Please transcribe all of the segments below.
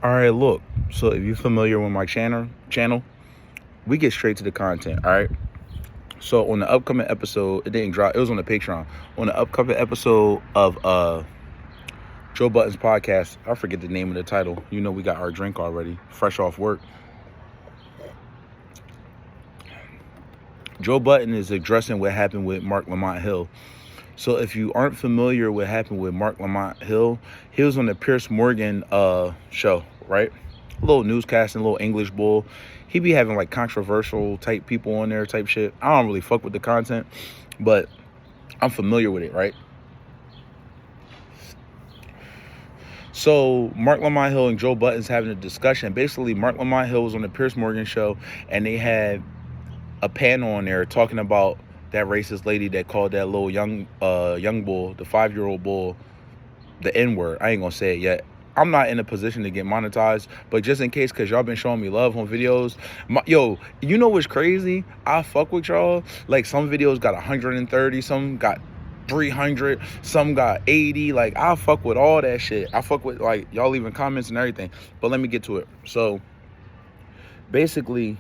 All right, look. So if you're familiar with my channel, we get straight to the content. All right. So on the upcoming episode, it didn't drop. It was on the Patreon. On the upcoming episode of Joe Budden's podcast, I forget the name of the title. You know, we got our drink already, fresh off work. Joe Budden is addressing what happened with Marc Lamount Hill. So if you aren't familiar with what happened with Marc Lamount Hill, he was on the Piers Morgan show, right? A little newscasting, a little English bull. He be having like controversial type people on there type shit. I don't really fuck with the content, but I'm familiar with it, right? So Marc Lamount Hill and Joe Budden's having a discussion. Basically, Marc Lamount Hill was on the Piers Morgan show, and they had a panel on there talking about that racist lady that called that little young bull, the 5-year-old bull, the N-word. I ain't gonna say it yet. I'm not in a position to get monetized, but just in case, because y'all been showing me love on videos. Yo, you know what's crazy? I fuck with y'all. Like, some videos got 130, some got 300, some got 80. Like, I fuck with all that shit. I fuck with, like, y'all leaving comments and everything. But let me get to it. So, basically,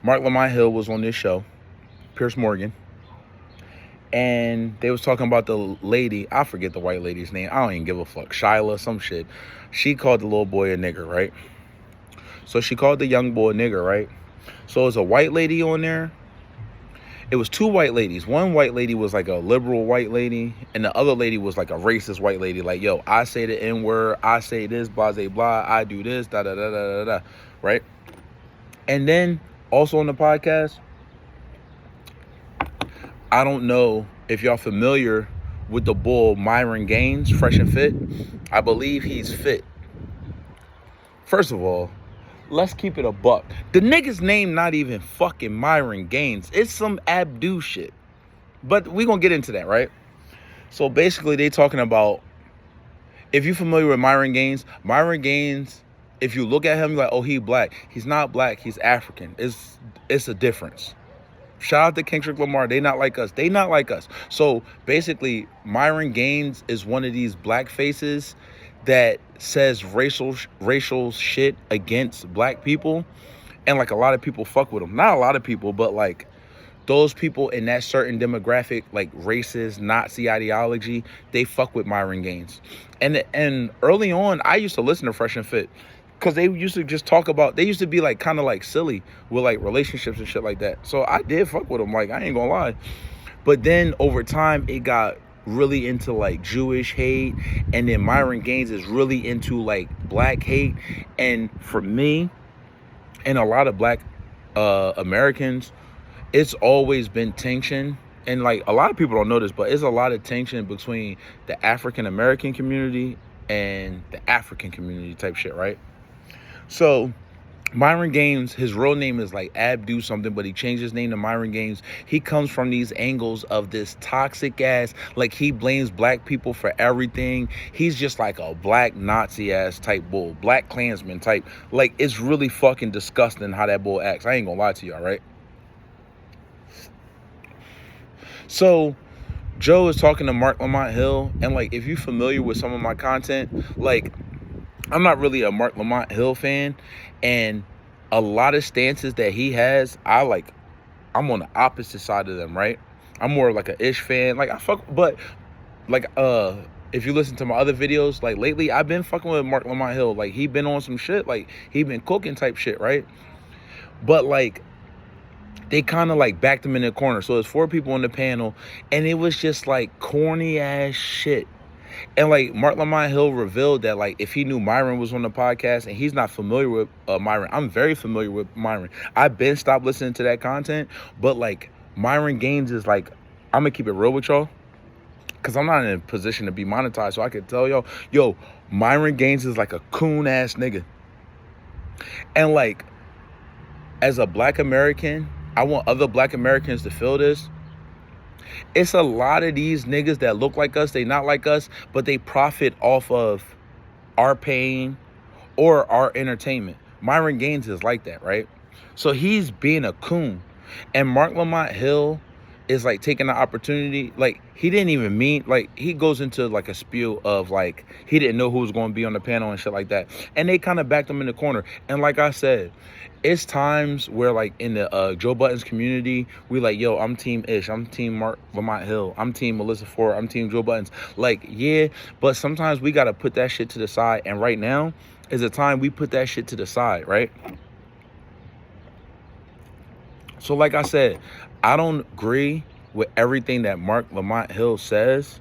Marc Lamount Hill was on this show, Piers Morgan, and they was talking about the lady. I forget the white lady's name. I don't even give a fuck. Shyla, some shit. She called the little boy a nigger, right? So she called the young boy a nigger, right? So it was a white lady on there. It was two white ladies. One white lady was like a liberal white lady, and the other lady was like a racist white lady. Like, yo, I say the N-word, I say this, blah, blah, blah, I do this, da, da, da, da, da, da, right? And then also on the podcast, I don't know if y'all familiar with the bull Myron Gaines, Fresh and Fit. I believe he's fit. First of all, let's keep it a buck. The nigga's name not even fucking Myron Gaines. It's some Abdu shit. But we gonna get into that, right? So basically they talking about, if you're familiar with Myron Gaines, if you look at him, you're like, oh, he black. He's not black, he's African. It's a difference. Shout out to Kendrick Lamar. They not like us. They not like us. So basically, Myron Gaines is one of these black faces that says racial shit against black people. And like, a lot of people fuck with him. Not a lot of people, but like those people in that certain demographic, like racist, Nazi ideology, they fuck with Myron Gaines. And early on, I used to listen to Fresh and Fit, because they used to just talk about, they used to be like kind of like silly with like relationships and shit like that. So I did fuck with them, like, I ain't gonna lie. But then over time, it got really into like Jewish hate, and then Myron Gaines is really into like black hate. And for me and a lot of black Americans, it's always been tension. And like, a lot of people don't know this, but it's a lot of tension between the African American community and the African community type shit, right? So Myron Gaines, his real name is like Abdu something, but he changed his name to Myron Gaines. He comes from these angles of this toxic ass, like, he blames black people for everything. He's just like a black Nazi ass type bull, black Klansman type. Like, it's really fucking disgusting how that bull acts. I ain't gonna lie to y'all, right? So Joe is talking to Marc Lamount Hill, and like, if you're familiar with some of my content, like, I'm not really a Marc Lamount Hill fan, and a lot of stances that he has, I'm on the opposite side of them, right? I'm more like a Ish fan. Like, I fuck, but like, if you listen to my other videos, like lately, I've been fucking with Marc Lamount Hill. Like, he been on some shit, like, he been cooking type shit, right? But like, they kind of like backed him in the corner. So there's 4 people on the panel, and it was just like corny ass shit. And like, Marc Lamount Hill revealed that like, if he knew Myron was on the podcast, and he's not familiar with Myron. I'm very familiar with Myron. I've been stopped listening to that content, but like, Myron Gaines is like, I'm gonna keep it real with y'all, because I'm not in a position to be monetized, so I can tell y'all, yo, Myron Gaines is like a coon ass nigga. And like, as a black American, I want other black Americans to feel this. It's a lot of these niggas that look like us, they not like us, but they profit off of our pain or our entertainment. Myron Gaines is like that, right? So he's being a coon. And Marc Lamount Hill is like taking the opportunity. Like, he didn't even mean, like, he goes into like a spiel of like he didn't know who was going to be on the panel and shit like that, and they kind of backed him in the corner. And like I said, it's times where like in the Joe Budden's community, we like, yo, I'm team Ish, I'm team Marc Lamount Hill, I'm team Melissa Ford, I'm team Joe Budden's. Like, yeah, but sometimes we got to put that shit to the side, and right now is the time we put that shit to the side, right? So like I said, I don't agree with everything that Marc Lamount Hill says,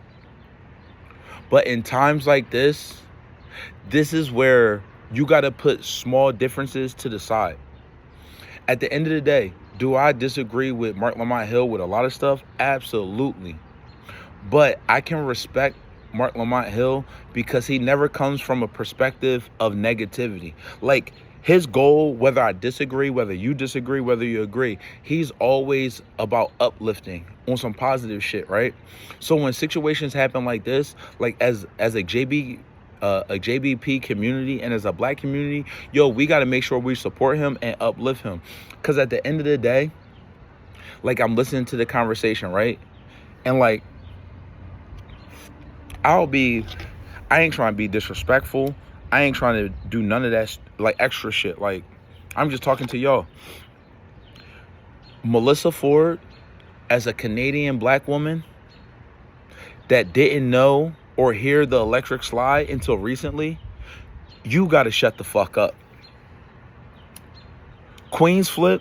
but in times like this is where you got to put small differences to the side. At the end of the day, do I disagree with Marc Lamount Hill with a lot of stuff? Absolutely. But I can respect Marc Lamount Hill because he never comes from a perspective of negativity. Like, his goal, whether I disagree, whether you disagree, whether you agree, he's always about uplifting on some positive shit, right? So when situations happen like this, like as a JBP community and as a black community, yo, we got to make sure we support him and uplift him. Because at the end of the day, like, I'm listening to the conversation, right? And like, I ain't trying to be disrespectful. I ain't trying to do none of that, like, extra shit. Like, I'm just talking to y'all. Melissa Ford, as a Canadian black woman that didn't know or hear the electric slide until recently, you got to shut the fuck up. Queens Flip,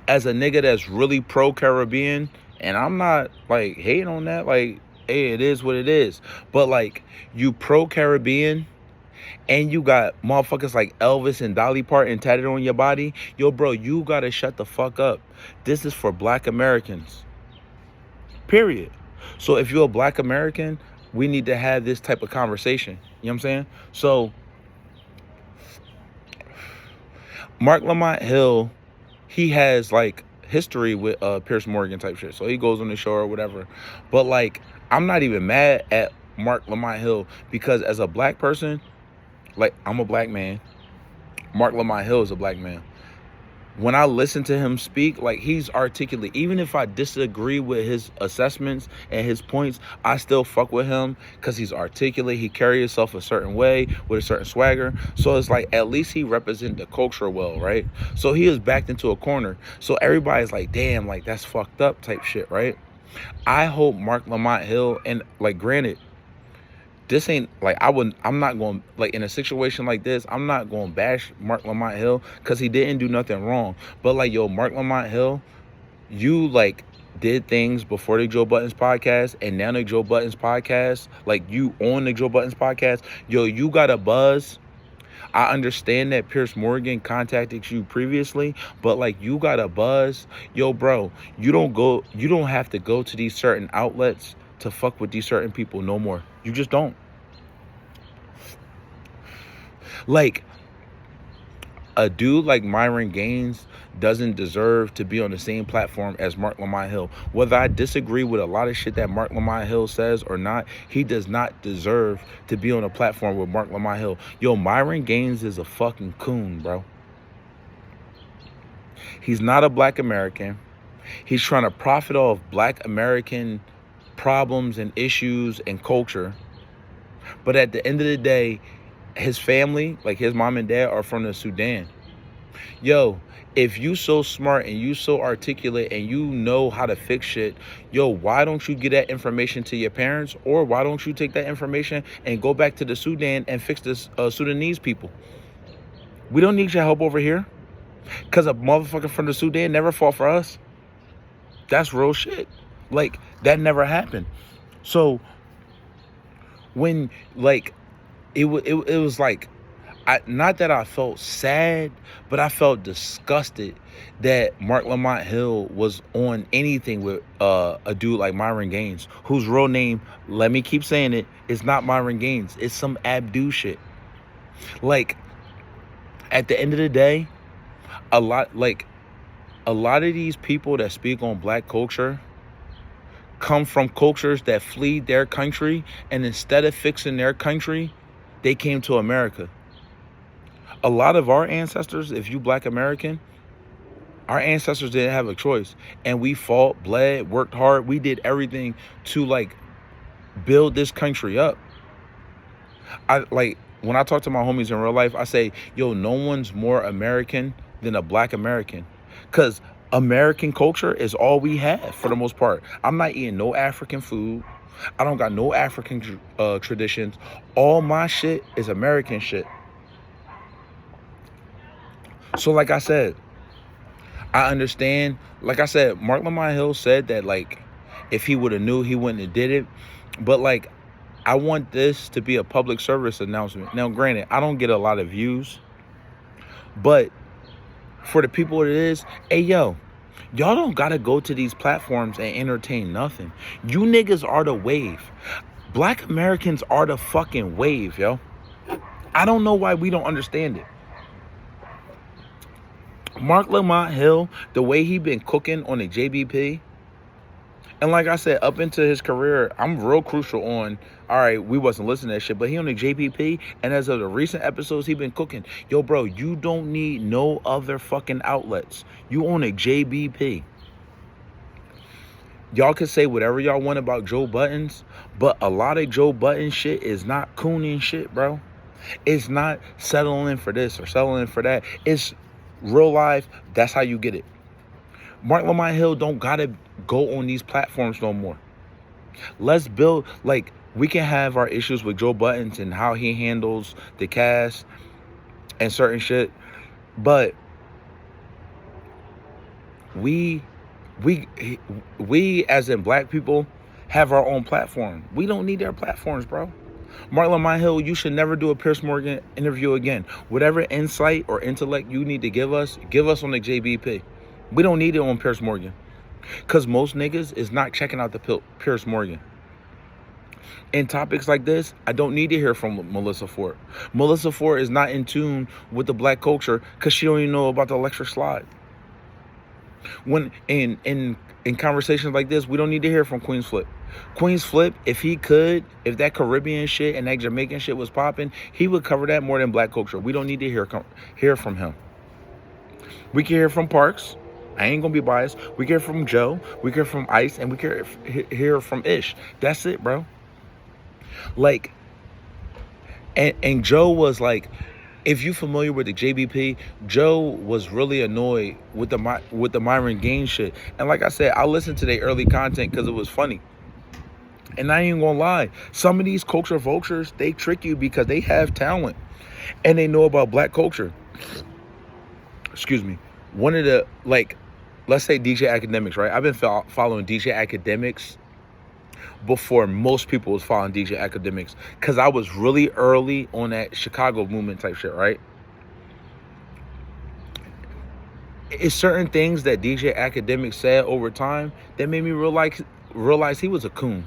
as a nigga that's really pro-Caribbean, and I'm not, like, hating on that. Like, hey, it is what it is. But, like, you pro-Caribbean, and you got motherfuckers like Elvis and Dolly Parton tatted on your body, yo, bro, you gotta shut the fuck up. This is for black Americans. Period. So if you're a black American, we need to have this type of conversation. You know what I'm saying? So, Marc Lamount Hill, he has, like, history with Piers Morgan type shit. So he goes on the show or whatever. But, like, I'm not even mad at Marc Lamount Hill because as a black person, like, I'm a black man. Marc Lamount Hill is a black man. When I listen to him speak, like, he's articulate. Even if I disagree with his assessments and his points, I still fuck with him because he's articulate. He carries himself a certain way with a certain swagger. So it's like, at least he represents the culture well, right? So he is backed into a corner. So everybody's like, damn, like, that's fucked up type shit, right? I hope Marc Lamount Hill, and, like, granted, this ain't, like, I'm not going, like, in a situation like this, I'm not going to bash Marc Lamount Hill because he didn't do nothing wrong. But, like, yo, Marc Lamount Hill, you, like, did things before the Joe Budden's podcast, and now the Joe Budden's podcast, like, you on the Joe Budden's podcast, yo, you got a buzz. I understand that Piers Morgan contacted you previously, but, like, you got a buzz. Yo, bro, you don't have to go to these certain outlets to fuck with these certain people no more. You just don't. Like, a dude like Myron Gaines doesn't deserve to be on the same platform as Marc Lamount Hill. Whether I disagree with a lot of shit that Marc Lamount Hill says or not, he does not deserve to be on a platform with Marc Lamount Hill. Yo, Myron Gaines is a fucking coon, bro. He's not a black American. He's trying to profit off black American problems and issues and culture. But at the end of the day, his family, like his mom and dad, are from the Sudan. Yo, if you so smart and you so articulate and you know how to fix shit, yo, why don't you get that information to your parents? Or why don't you take that information and go back to the Sudan and fix this Sudanese people? We don't need your help over here. Because a motherfucker from the Sudan never fought for us. That's real shit. Like, that never happened. So, when, like, it was like, not that I felt sad, but I felt disgusted that Marc Lamount Hill was on anything with a dude like Myron Gaines, whose real name, let me keep saying it, is not Myron Gaines. It's some Abdu shit. Like, at the end of the day, a lot of these people that speak on black culture come from cultures that flee their country, and instead of fixing their country, they came to America. A lot of our ancestors, if you black American, Our ancestors didn't have a choice. And we fought, bled, worked hard. We did everything to like build this country up. When I talk to my homies in real life, I say, yo, no one's more American than a black American. Because American culture is all we have for the most part. I'm not eating no African food. I don't got no African traditions. All my shit is American shit. So like I said, I understand. Like I said, Marc Lamount Hill said that like if he would have knew, he wouldn't have did it. But like I want this to be a public service announcement. Now, granted, I don't get a lot of views, but for the people it is, hey, yo, y'all don't got to go to these platforms and entertain nothing. You niggas are the wave. Black Americans are the fucking wave, yo. I don't know why we don't understand it. Marc Lamount Hill, the way he been cooking on the JBP, and like I said, up into his career, I'm real crucial on, all right, we wasn't listening to that shit, but he on the JPP, and as of the recent episodes he been cooking, yo, bro, you don't need no other fucking outlets. You on a JBP. Y'all can say whatever y'all want about Joe Buttons, but a lot of Joe Button shit is not cooning shit, bro. It's not settling for this or settling for that. It's real life. That's how you get it. Marc Lamount Hill don't gotta go on these platforms no more. Let's build, like, we can have our issues with Joe Buttons and how he handles the cast and certain shit, but we as in black people have our own platform. We don't need their platforms, bro. Marc Lamount Hill, you should never do a Piers Morgan interview again. Whatever insight or intellect you need to give us on the JBP. We don't need it on Piers Morgan. Because most niggas is not checking out the Piers Morgan. In topics like this, I don't need to hear from Melissa Ford. Melissa Ford is not in tune with the black culture because she don't even know about the electric slide. When in conversations like this, we don't need to hear from Queen's Flip. Queen's Flip, if that Caribbean shit and that Jamaican shit was popping, he would cover that more than black culture. We don't need to hear from him. We can hear from Parks. I ain't gonna be biased. We can hear from Joe. We can hear from Ice, and we can hear from Ish. That's it, bro. Like, and Joe was like, if you familiar with the JBP, Joe was really annoyed with the Myron Gaines shit. And like I said, I listened to their early content because it was funny. And I ain't gonna lie, some of these culture vultures, they trick you because they have talent and they know about black culture. Excuse me. One of the, like, let's say DJ Academics, right? I've been following DJ Academics before most people was following DJ Academics because I was really early on that Chicago movement type shit, right? It's certain things that DJ Academics said over time that made me realize he was a coon.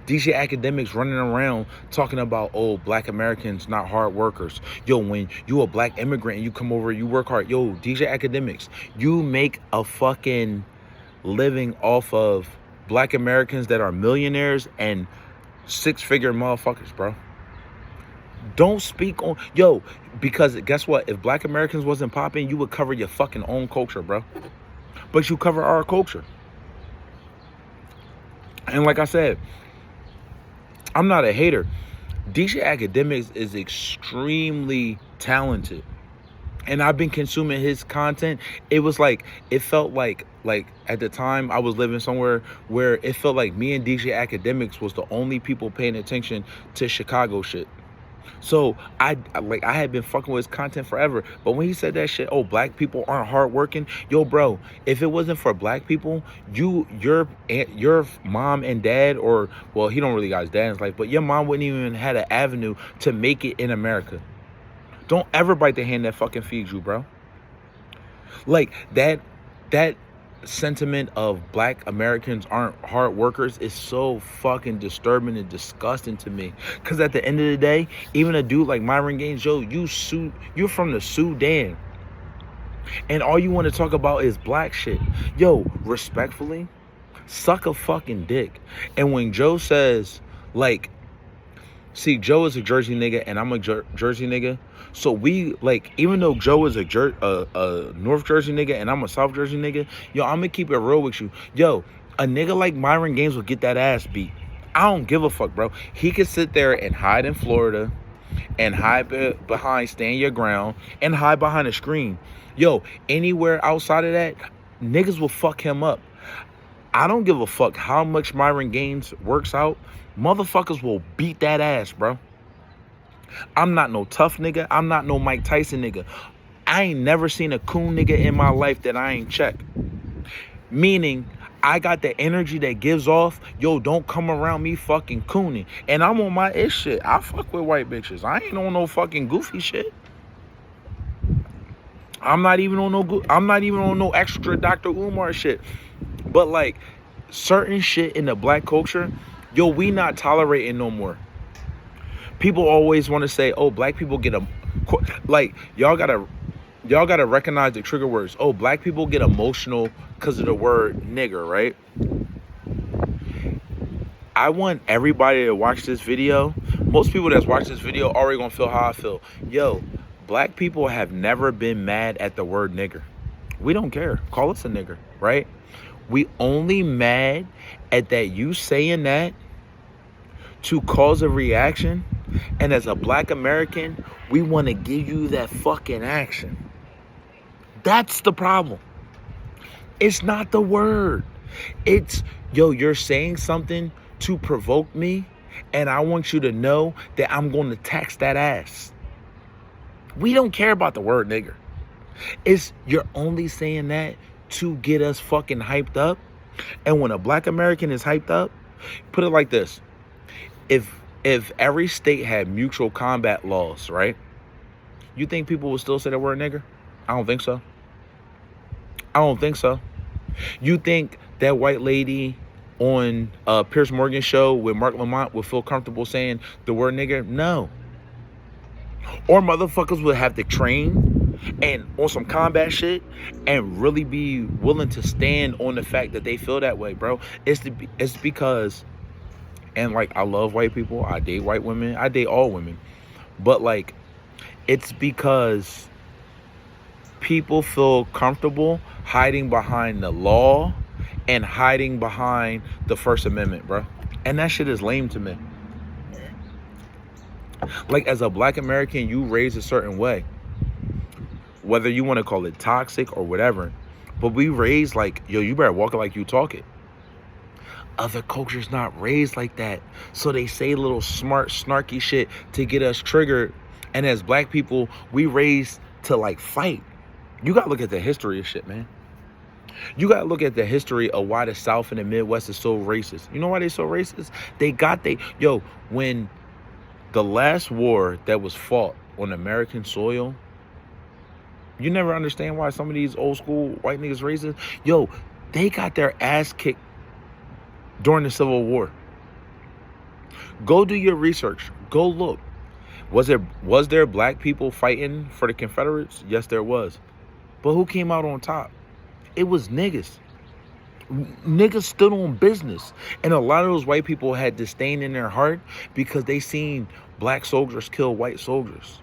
DJ Academics running around talking about, oh, black Americans not hard workers. Yo, when you a black immigrant and you come over, you work hard. Yo, DJ Academics, you make a fucking living off of black Americans that are millionaires and six-figure motherfuckers, bro. Don't speak on, yo, because guess what? If black Americans wasn't popping, you would cover your fucking own culture, bro. But you cover our culture. And like I said, I'm not a hater. DJ Academics is extremely talented. And I've been consuming his content. It felt like at the time I was living somewhere where it felt like me and DJ Academics was the only people paying attention to Chicago shit. So I had been fucking with his content forever. But when he said that shit, oh, black people aren't hardworking. Yo, bro, if it wasn't for black people, your mom and dad, or, well, he don't really got his dad in his life, but your mom wouldn't even had an avenue to make it in America. Don't ever bite the hand that fucking feeds you, bro. Like, that sentiment of black Americans aren't hard workers is so fucking disturbing and disgusting to me. Because at the end of the day, even a dude like Myron Gaines, yo, you're from the Sudan. And all you want to talk about is black shit. Yo, respectfully, suck a fucking dick. And when Joe says, like, see, Joe is a Jersey nigga and I'm a Jersey nigga. So we like, even though Joe is a North Jersey nigga and I'm a South Jersey nigga, yo, I'm gonna keep it real with you. Yo, a nigga like Myron Gaines will get that ass beat. I don't give a fuck, bro. He could sit there and hide in Florida and hide behind stand your ground and hide behind a screen. Yo, anywhere outside of that, niggas will fuck him up. I don't give a fuck how much Myron Gaines works out. Motherfuckers will beat that ass, bro. I'm not no tough nigga. I'm not no Mike Tyson nigga. I ain't never seen a coon nigga in my life that I ain't checked. Meaning, I got the energy that gives off, yo, don't come around me fucking cooning. And I'm on my ish shit. I fuck with white bitches. I ain't on no fucking goofy shit. I'm not even on no extra Dr. Umar shit. But like certain shit in the black culture, yo, we not tolerating no more. People always want to say, oh, black people get like, y'all gotta recognize the trigger words. Oh, black people get emotional because of the word nigger, right? I want everybody to watch this video. Most people that's watched this video already gonna feel how I feel. Yo, black people have never been mad at the word nigger. We don't care. Call us a nigger, right? We only mad at that you saying that to cause a reaction. And as a black American, we want to give you that fucking action. That's the problem. It's not the word. It's, yo, you're saying something to provoke me, and I want you to know that I'm going to tax that ass. We don't care about the word nigger. It's, you're only saying that to get us fucking hyped up. And when a black American is hyped up, put it like this. If every state had mutual combat laws, right? You think people would still say the word nigger? I don't think so. I don't think so. You think that white lady on Piers Morgan's show with Marc Lamount would feel comfortable saying the word nigger? No. Or motherfuckers would have to train and on some combat shit and really be willing to stand on the fact that they feel that way, bro. It's because, and like, I love white people. I date white women. I date all women. But like, it's because people feel comfortable hiding behind the law and hiding behind the First Amendment, bro. And that shit is lame to me. Like, as a black American, you raised a certain way. Whether you want to call it toxic or whatever. But we raised like, yo, you better walk it like you talk it. Other cultures not raised like that. So they say little smart, snarky shit to get us triggered. And as black people, we raised to like fight. You got to look at the history of shit, man. You got to look at the history of why the South and the Midwest is so racist. You know why they so racist? When the last war that was fought on American soil, you never understand why some of these old school white niggas racist. Yo, they got their ass kicked during the Civil War. Go do your research. Go look. Was there black people fighting for the Confederates? Yes, there was. But who came out on top? It was niggas. Niggas stood on business. And a lot of those white people had disdain in their heart because they seen black soldiers kill white soldiers.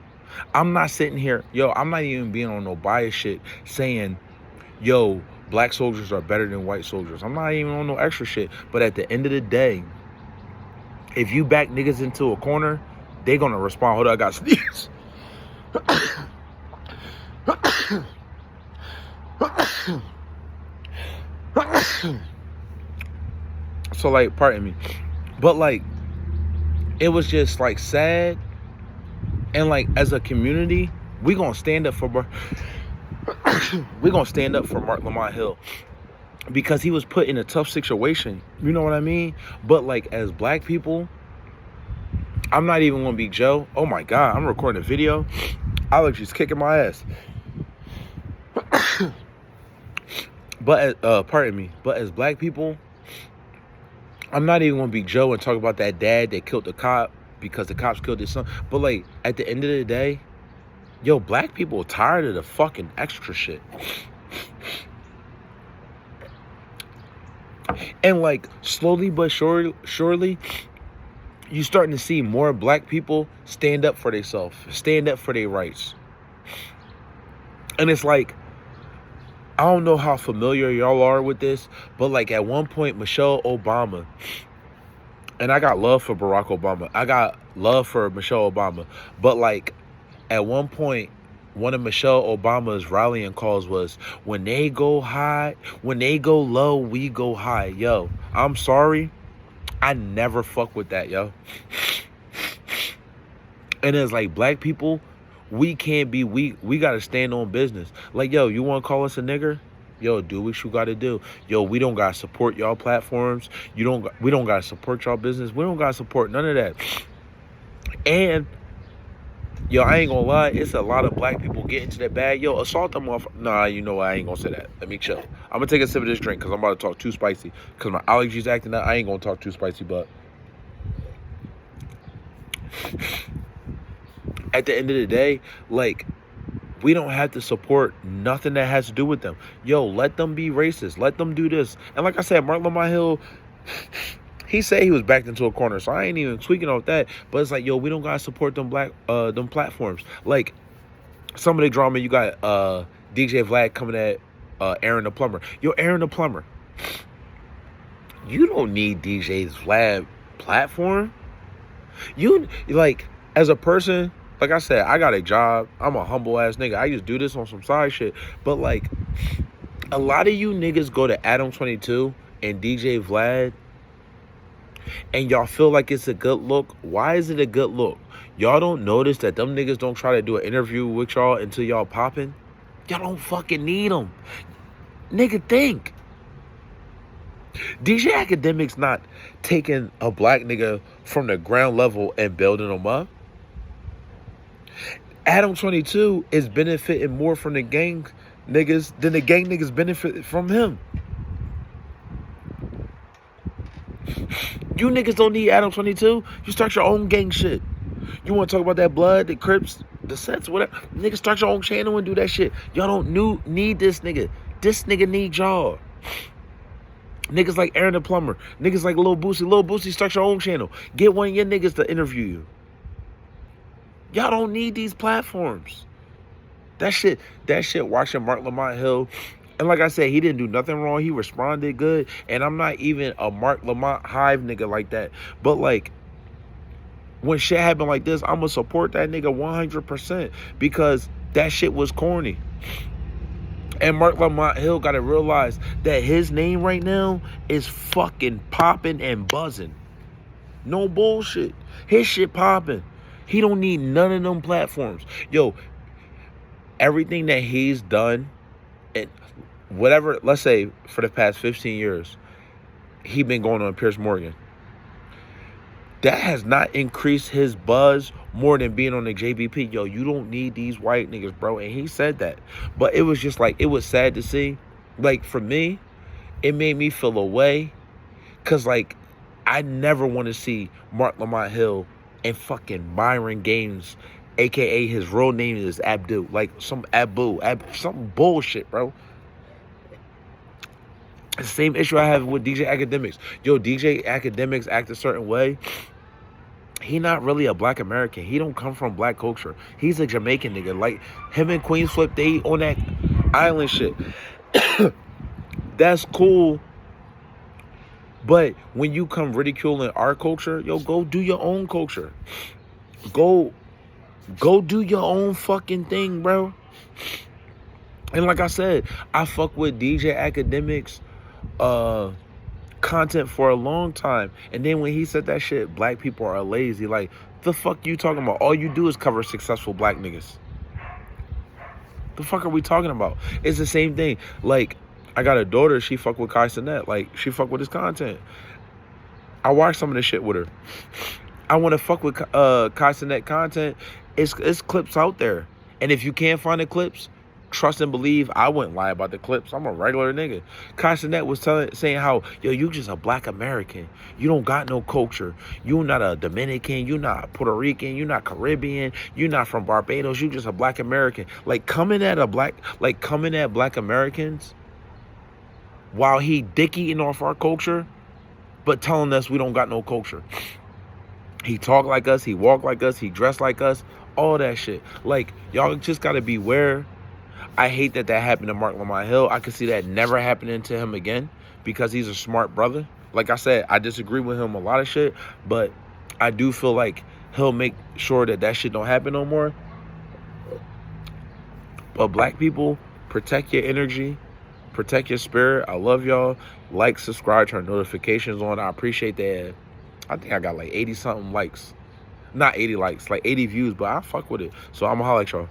I'm not sitting here, I'm not even being on no bias shit saying, yo, black soldiers are better than white soldiers. I'm not even on no extra shit. But at the end of the day, if you back niggas into a corner, they gonna respond. Hold on, I got sneeze. So like, pardon me. But like, it was just like sad. And like, as a community, we gonna stand up for Marc Lamont Hill because he was put in a tough situation. You know what I mean? But like, as black people, I'm not even gonna be Joe. Oh my God, I'm recording a video. Allergies kicking my ass. But pardon me. But as black people, I'm not even gonna be Joe and talk about that dad that killed the cop because the cops killed his son. But like, at the end of the day, yo, black people are tired of the fucking extra shit. And like, slowly but surely, you starting to see more black people stand up for themselves, stand up for their rights. And it's like, I don't know how familiar y'all are with this, but like at one point, Michelle Obama, and I got love for Barack Obama. I got love for Michelle Obama. But like at one point, one of Michelle Obama's rallying calls was, when they go high, when they go low, we go high. Yo, I'm sorry. I never fuck with that, yo. And it's like, black people, we can't be weak. We got to stand on business. Like, yo, you want to call us a nigger? Yo, do what you got to do. Yo, we don't got to support y'all platforms. We don't got to support y'all business. We don't got to support none of that. And, yo, I ain't going to lie. It's a lot of black people getting to that bag. Yo, assault them off. Nah, you know what? I ain't going to say that. Let me chill. I'm going to take a sip of this drink because I'm about to talk too spicy. Because my allergies acting up. I ain't going to talk too spicy, but at the end of the day, like, we don't have to support nothing that has to do with them. Yo, let them be racist. Let them do this. And like I said, Marc Lamount Hill, he said he was backed into a corner, so I ain't even tweaking off that. But it's like, yo, we don't gotta support them them platforms. Like, some of the drama, you got DJ Vlad coming at Aaron the Plumber. Yo, Aaron the Plumber, you don't need DJ Vlad platform. You, like, as a person, like I said, I got a job. I'm a humble ass nigga. I just do this on some side shit. But like, a lot of you niggas go to Adam 22 and DJ Vlad, and y'all feel like it's a good look. Why is it a good look? Y'all don't notice that them niggas don't try to do an interview with y'all until y'all popping? Y'all don't fucking need them. Nigga, think. DJ Academic's not taking a black nigga from the ground level and building them up. Adam 22 is benefiting more from the gang niggas than the gang niggas benefit from him. You niggas don't need Adam 22. You start your own gang shit. You want to talk about that blood, the Crips, the Sets, whatever. Niggas start your own channel and do that shit. Y'all don't need this nigga. This nigga need y'all. Niggas like Aaron the Plumber. Niggas like Lil Boosie. Lil Boosie, start your own channel. Get one of your niggas to interview you. Y'all don't need these platforms. That shit watching Marc Lamount Hill. And like I said, he didn't do nothing wrong. He responded good. And I'm not even a Marc Lamount hive nigga like that. But like, when shit happen like this, I'm going to support that nigga 100%. Because that shit was corny. And Marc Lamount Hill got to realize that his name right now is fucking popping and buzzing. No bullshit. His shit popping. He don't need none of them platforms. Yo, everything that he's done, and whatever, let's say for the past 15 years, he been going on Piers Morgan. That has not increased his buzz more than being on the JBP. Yo, you don't need these white niggas, bro. And he said that. But it was just like, it was sad to see. Like, for me, it made me feel away. Because, like, I never want to see Marc Lamount Hill and fucking Myron Games, a.k.a. his real name is Abdul. Like, some something bullshit, bro. The same issue I have with DJ Academics. Yo, DJ Academics act a certain way. He not really a black American. He don't come from black culture. He's a Jamaican nigga. Like, him and Queens Flip, they on that island shit. That's cool. But when you come ridiculing our culture, yo, go do your own culture. Go do your own fucking thing, bro. And like I said, I fuck with DJ Academics content for a long time. And then when he said that shit, black people are lazy. Like, the fuck you talking about? All you do is cover successful black niggas. The fuck are we talking about? It's the same thing. Like, I got a daughter, she fuck with Kai Cenat. Like, she fuck with his content. I watch some of this shit with her. I want to fuck with Kai Cenat content. It's clips out there. And if you can't find the clips, trust and believe, I wouldn't lie about the clips. I'm a regular nigga. Kai Cenat was saying how, yo, you just a black American. You don't got no culture. You not a Dominican. You not Puerto Rican. You not Caribbean. You not from Barbados. You just a black American. Like, coming at black Americans while he dick eating off our culture, but telling us we don't got no culture. He talk like us, he walk like us, he dress like us, all that shit. Like, y'all just gotta beware. I hate that happened to Marc Lamount Hill. I could see that never happening to him again because he's a smart brother. Like I said, I disagree with him a lot of shit, but I do feel like he'll make sure that shit don't happen no more. But black people, protect your energy, protect your spirit. I love y'all. Like, subscribe, turn notifications on. I appreciate that. I think I got like 80 something likes. Not 80 likes, like 80 views, but I fuck with it. So I'm gonna holler at y'all.